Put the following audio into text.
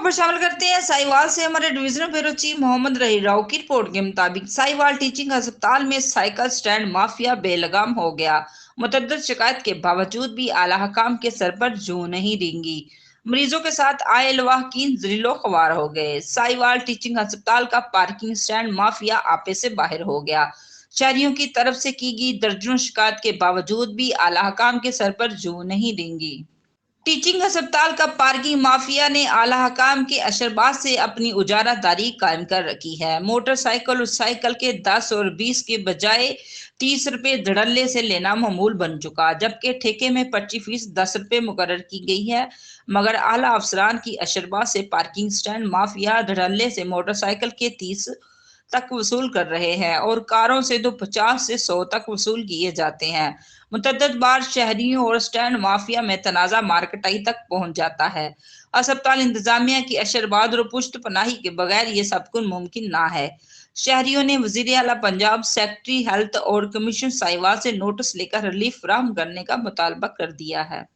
खबर शामिल करते हैं साहिवाल से। हमारे डिविजनल ब्यूरो चीफ मोहम्मद रही राव की रिपोर्ट के मुताबिक साहिवाल टीचिंग अस्पताल में साइकिल स्टैंड माफिया बेलगाम हो गया। मुतअद्दिद शिकायत के बावजूद भी आला हकाम के सर पर जूं नहीं रेंगी। मरीजों के साथ आए लवाहकीन जलीलो ख्वार हो गए। साहिवाल टीचिंग अस्पताल का पार्किंग स्टैंड माफिया आपे से बाहर हो गया। शहरियों की तरफ से की गई दर्जनों शिकायत के बावजूद भी आला हकाम के सर पर जूं नहीं रेंगी। टीचिंग अस्पताल का पार्किंग माफिया ने आला हकाम के अशरबाज से अपनी उजारादारी कायम कर रखी है। मोटरसाइकिल और साइकिल के 10 और 20 के बजाय 30 रुपए धड़ल्ले से लेना मामूल बन चुका, जबकि ठेके में 25% 10 रुपए मुकर्रर की गई है। मगर आला अफसरान की अशरबाज से पार्किंग स्टैंड माफिया धड़ल्ले से मोटरसाइकिल के 30 तक वसूल कर रहे हैं और कारों से तो 50 से 100 तक वसूल किए जाते हैं। मुतअद्दिद बार शहरियों और स्टैंड माफिया में तनाजा मार्केटाई तक पहुंच जाता है। अस्पताल इंतजामिया की अशरबाद और पुश्त पनाही के बगैर ये सब कुछ मुमकिन ना है। शहरियों ने वजीर आला पंजाब, सेक्रेटरी हेल्थ और कमीशन साहिवाल से नोटिस लेकर रिलीफ फराहम करने का मुतालबा कर दिया है।